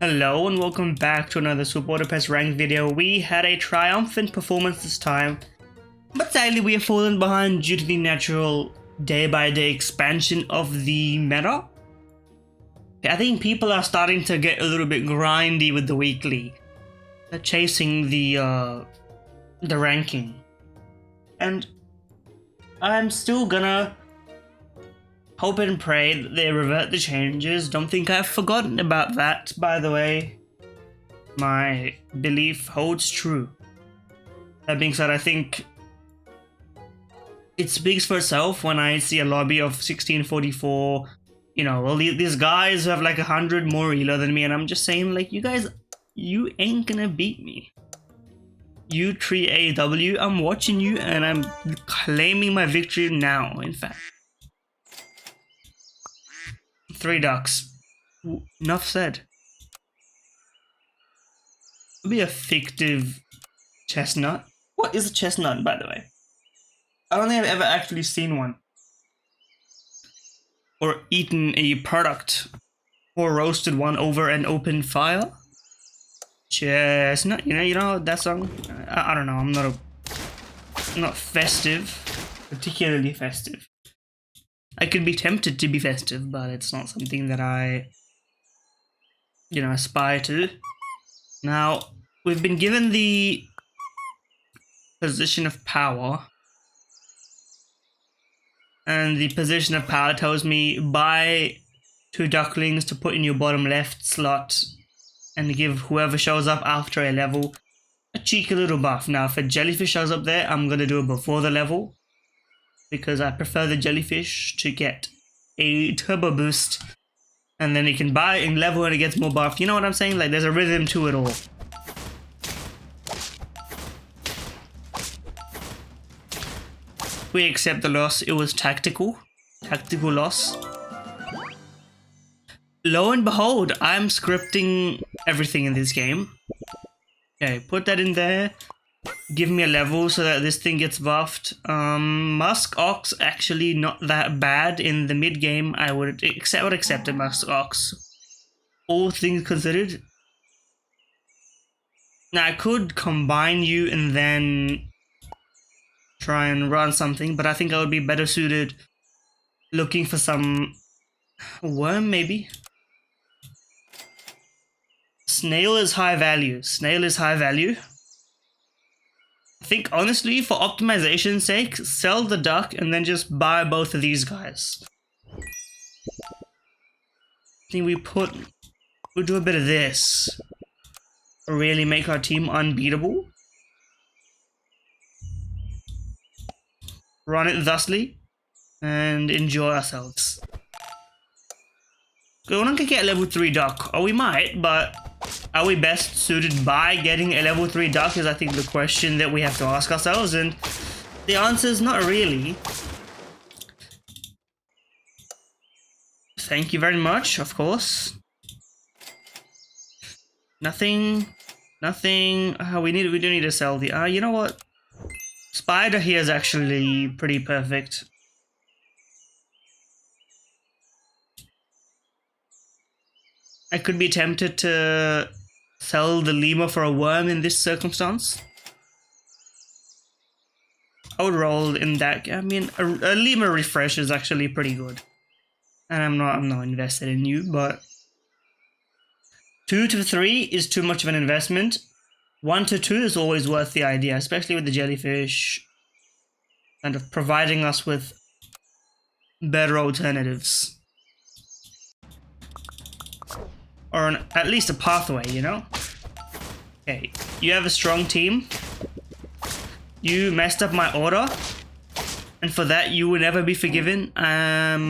Hello and welcome back to another Super Budapest ranked video. We had a triumphant performance this time, but sadly we have fallen behind due to the natural day-by-day expansion of the meta. I think people are starting to get a little bit grindy with the weekly. They're chasing the ranking. And I'm still gonna hope and pray that they revert the changes. Don't think I've forgotten about that, by the way. My belief holds true. That being said, I think it speaks for itself when I see a lobby of 1644. You know, well, these guys who have like 100 more elo than me, and I'm just saying, like, you guys, you ain't gonna beat me. You 3AW, I'm watching you and I'm claiming my victory now, in fact. 3 ducks. Enough said. Be a fictive chestnut. What is a chestnut, by the way? I don't think I've ever actually seen one. Or eaten a product. Or roasted one over an open fire. Chestnut, you know that song? I don't know, I'm not festive. Particularly festive. I could be tempted to be festive, but it's not something that I, aspire to. Now, we've been given the position of power. And the position of power tells me buy 2 ducklings to put in your bottom left slot and give whoever shows up after a level a cheeky little buff. Now, if a jellyfish shows up there, I'm going to do it before the level, because I prefer the jellyfish to get a turbo boost, and then you can buy in level and it gets more buff. You know what I'm saying? Like, there's a rhythm to it all. We accept the loss. It was tactical. Tactical loss. Lo and behold, I'm scripting everything in this game. Okay, put that in there. Give me a level so that this thing gets buffed. Musk Ox actually not that bad in the mid game. I would accept a Musk Ox, all things considered. Now I could combine you and then try and run something, but I think I would be better suited looking for some worm, maybe. Snail is high value. Snail is high value. I think, honestly, for optimization's sake, sell the duck and then just buy both of these guys. I think we'll do a bit of this. Really make our team unbeatable. Run it thusly. And enjoy ourselves. We're not gonna get a level 3 duck. Oh, we might, but are we best suited by getting a level 3 duck is, I think, the question that we have to ask ourselves, and the answer is not really. Thank you very much, of course. Nothing. We do need to sell the. You know what? Spider here is actually pretty perfect. I could be tempted to sell the lemur for a worm in this circumstance. I would roll in that. I mean, a lemur refresh is actually pretty good, and I'm not invested in you. But 2 to 3 is too much of an investment. 1 to 2 is always worth the idea, especially with the jellyfish, kind of providing us with better alternatives. Or at least a pathway, you know? Okay, you have a strong team. You messed up my order. And for that, you will never be forgiven. I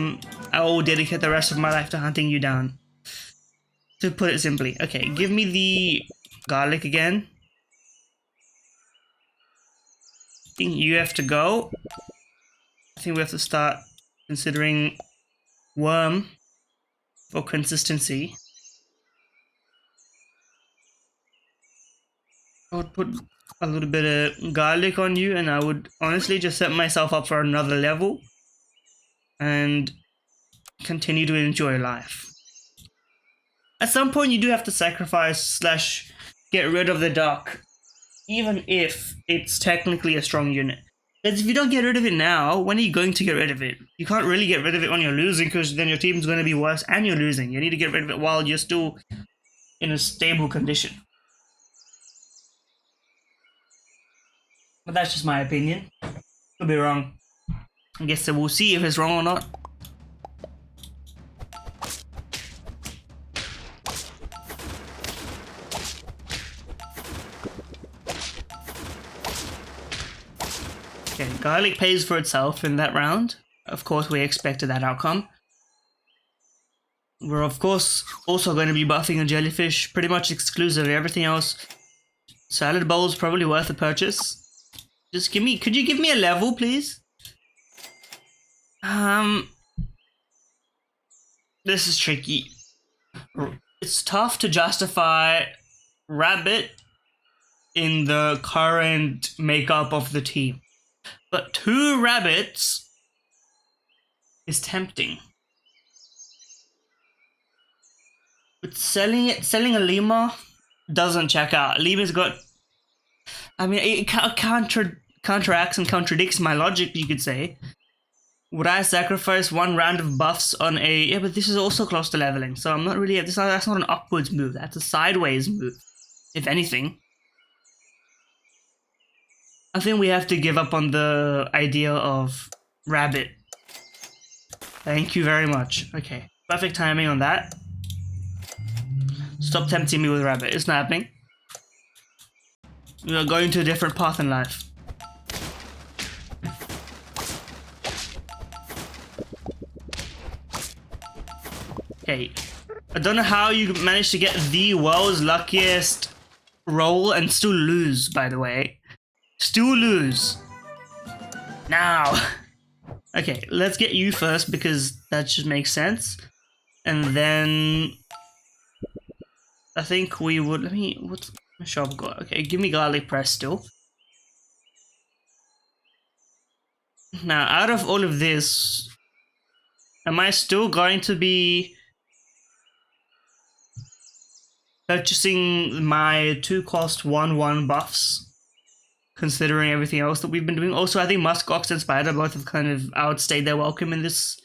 will dedicate the rest of my life to hunting you down. To put it simply. Okay, give me the garlic again. I think you have to go. I think we have to start considering worm for consistency. I would put a little bit of garlic on you, and I would honestly just set myself up for another level and continue to enjoy life. At some point, you do have to sacrifice / get rid of the duck, even if it's technically a strong unit. Because if you don't get rid of it now, when are you going to get rid of it? You can't really get rid of it when you're losing, because then your team's going to be worse and you're losing. You need to get rid of it while you're still in a stable condition. But that's just my opinion. Could be wrong. I guess we'll see if it's wrong or not. Okay, garlic pays for itself in that round. Of course, we expected that outcome. We're of course also going to be buffing a jellyfish pretty much exclusively. Everything else, salad bowl's probably worth a purchase. Just could you give me a level, please? This is tricky. It's tough to justify rabbit in the current makeup of the team. But 2 rabbits is tempting. But selling a llama doesn't check out. Lima's got, I mean, it counteracts and contradicts my logic, you could say. Would I sacrifice 1 round of buffs on a... Yeah, but this is also close to leveling, so I'm not really... That's not an upwards move, that's a sideways move, if anything. I think we have to give up on the idea of rabbit. Thank you very much. Okay, perfect timing on that. Stop tempting me with rabbit, it's not happening. We are going to a different path in life. Okay, I don't know how you managed to get the world's luckiest roll and still lose, by the way. Still lose. Now. Okay, let's get you first because that just makes sense. And then I think we would, what's my shop got? Okay, give me garlic press still. Now, out of all of this, am I still going to be purchasing my 2-cost 1/1 buffs, considering everything else that we've been doing? Also, I think Muskox and Spider both have kind of outstayed their welcome in this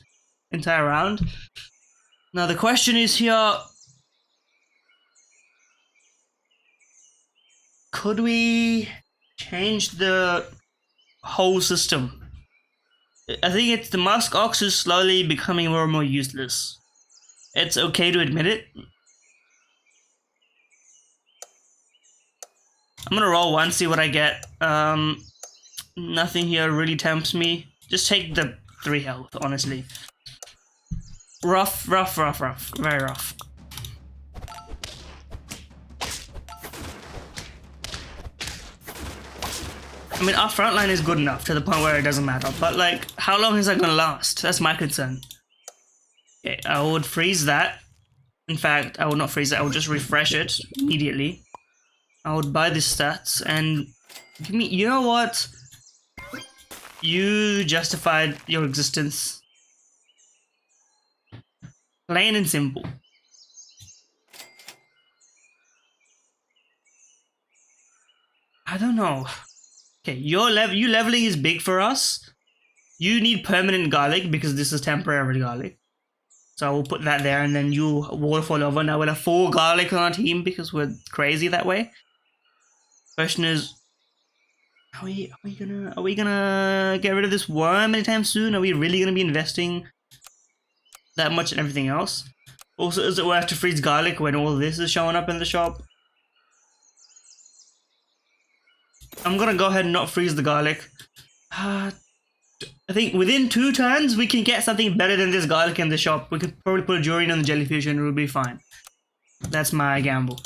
entire round. Now, the question is here, could we change the whole system? I think it's the Muskox is slowly becoming more and more useless. It's okay to admit it. I'm gonna roll 1, see what I get. Nothing here really tempts me. Just take the 3 health, honestly. Rough. Very rough. I mean, our front line is good enough to the point where it doesn't matter. But, like, how long is that gonna last? That's my concern. Okay, I would freeze that. In fact, I would not freeze it. I would just refresh it immediately. I would buy the stats and give me... You know what? You justified your existence. Plain and simple. I don't know. Okay, you leveling is big for us. You need permanent garlic because this is temporary garlic. So I will put that there and then you waterfall over. Now we'll have 4 garlic on our team because we're crazy that way. Question is, are we gonna get rid of this worm anytime soon? Are we really gonna be investing that much in everything else? Also, is it worth to freeze garlic when all this is showing up in the shop? I'm gonna go ahead and not freeze the garlic. I think within 2 turns we can get something better than this garlic in the shop. We could probably put a Jurian on the jellyfish and it will be fine. That's my gamble.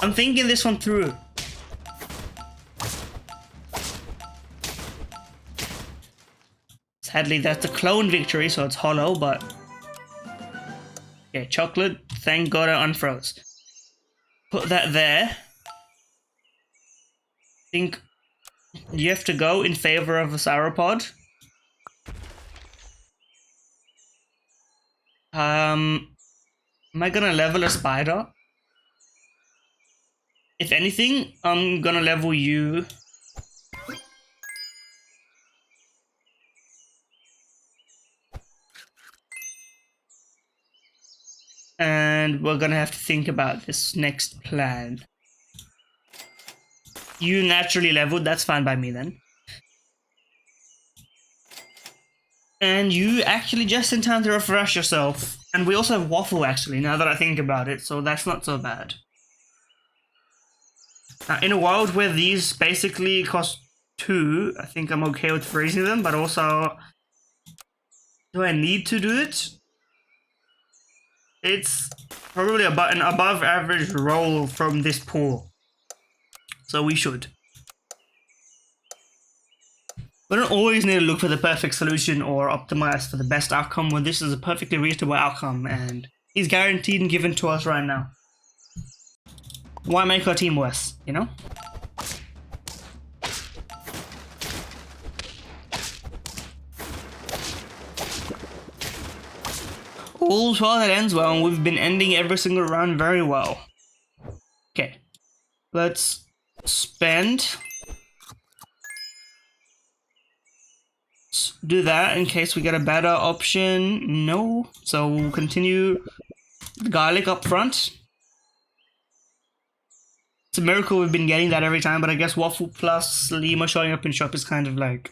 I'm thinking this one through. Sadly, that's a clone victory, so it's hollow, but... Okay, chocolate, thank God I unfroze. Put that there. I think you have to go in favor of a sauropod. Am I gonna level a spider? If anything, I'm gonna level you. And we're gonna have to think about this next plan. You naturally leveled, that's fine by me then. And you actually just in time to refresh yourself. And we also have Waffle actually, now that I think about it, so that's not so bad. In a world where these basically cost 2, I think I'm okay with freezing them, but also, do I need to do it? It's probably about an above average roll from this pool. So we should. We don't always need to look for the perfect solution or optimize for the best outcome when this is a perfectly reasonable outcome and is guaranteed and given to us right now. Why make our team worse, you know? All's well that ends well, and we've been ending every single round very well. Okay. Let's spend. Let's do that in case we get a better option. No. So we'll continue the garlic up front. It's a miracle we've been getting that every time, but I guess Waffle plus Lima showing up in shop is kind of like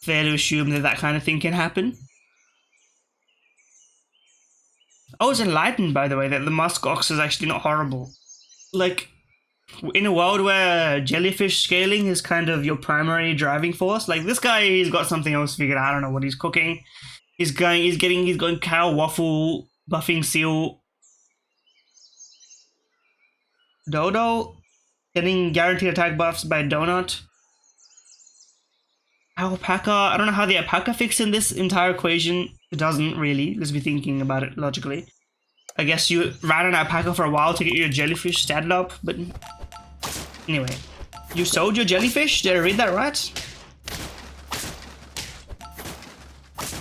fair to assume that that kind of thing can happen. I was enlightened, by the way, that the musk ox is actually not horrible. Like, in a world where jellyfish scaling is kind of your primary driving force, like this guy, he's got something else figured out. I don't know what he's cooking. He's going cow, waffle, buffing seal, Dodo, getting guaranteed attack buffs by Donut. Alpaca, I don't know how the alpaca fits in this entire equation. It doesn't really, let's be thinking about it logically. I guess you ran an alpaca for a while to get your jellyfish statted up, but anyway. You sold your jellyfish? Did I read that right?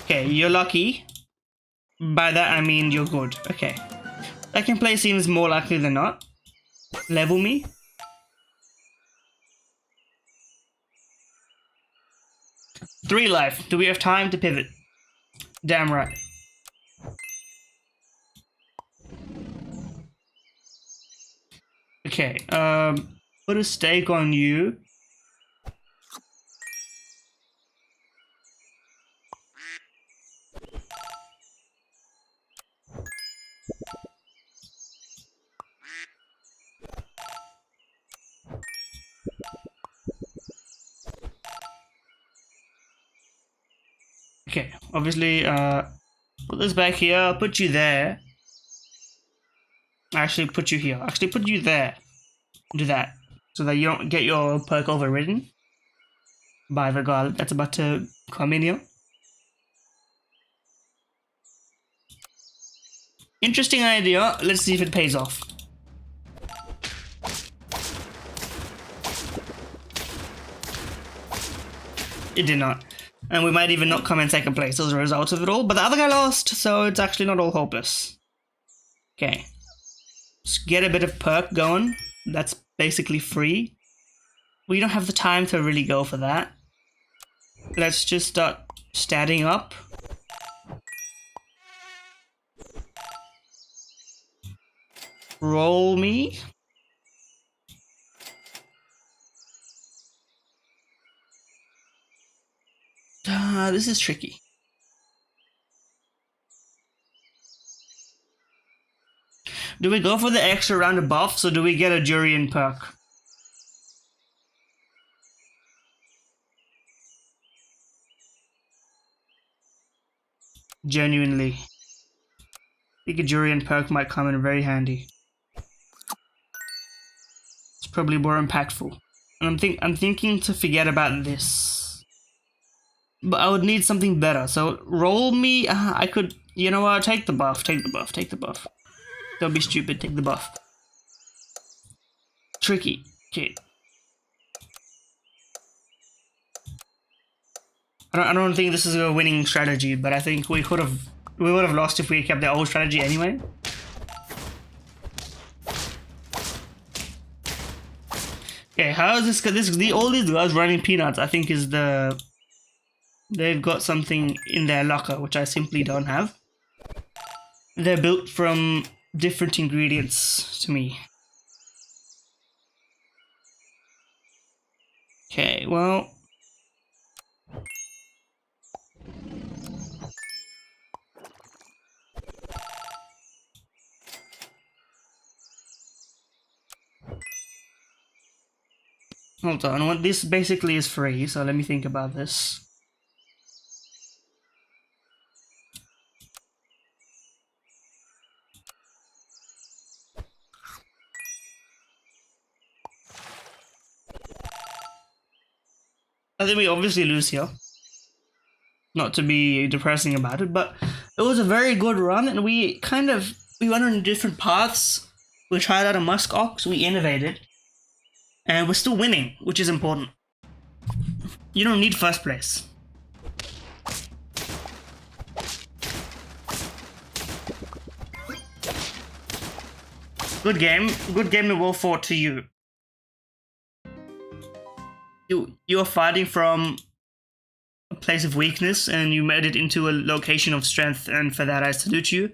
Okay, you're lucky. By that I mean you're good. Okay. Second place seems more likely than not. Level me. Three life. Do we have time to pivot? Damn right. Okay, put a stake on you. Okay, obviously, put this back here, put you there. Actually, put you here. Actually, put you there. Do that. So that you don't get your perk overridden by the guard that's about to come in here. Interesting idea. Let's see if it pays off. It did not. And we might even not come in second place as a result of it all. But the other guy lost, so it's actually not all hopeless. Okay. Let's get a bit of perk going. That's basically free. We don't have the time to really go for that. Let's just start statting up. Roll me. This is tricky. Do we go for the extra round of buffs, or do we get a Durian perk? Genuinely. I think a Durian perk might come in very handy. It's probably more impactful. And I'm thinking to forget about this. But I would need something better. So roll me. I could, you know what? Take the buff. Take the buff. Take the buff. Don't be stupid. Take the buff. Tricky. Okay. I don't think this is a winning strategy, but I think we could have We would have lost if we kept the old strategy anyway. Okay, how is this? All these guys running peanuts, I think, is the. They've got something in their locker, which I simply don't have. They're built from different ingredients to me. Okay, well. Hold on, what this basically is free, so let me think about this. I think we obviously lose here. Not to be depressing about it, but it was a very good run, and we went on different paths. We tried out a Musk Ox, we innovated, and we're still winning, which is important. You don't need first place. Good game and well fought to you. You're fighting from a place of weakness and you made it into a location of strength, and for that I salute you.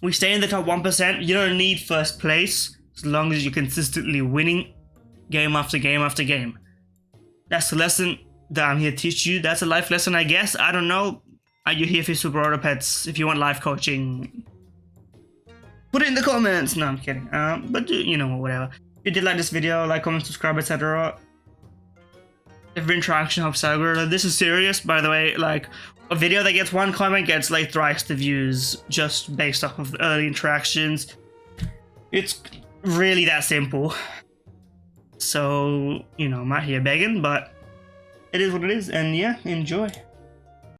We stay in the top 1%. You don't need first place as long as you're consistently winning game after game after game. That's the lesson that I'm here to teach you. That's a life lesson, I guess. I don't know. Are you here for Super Auto Pets? If you want life coaching, put it in the comments. No, I'm kidding. But you know, whatever. If you did like this video, like, comment, subscribe, etc. Every interaction helps algorithm. This is serious, by the way. Like, a video that gets 1 comment gets like thrice the views just based off of early interactions. It's really that simple. So, you know, I'm not here begging, but it is what it is, and yeah, enjoy.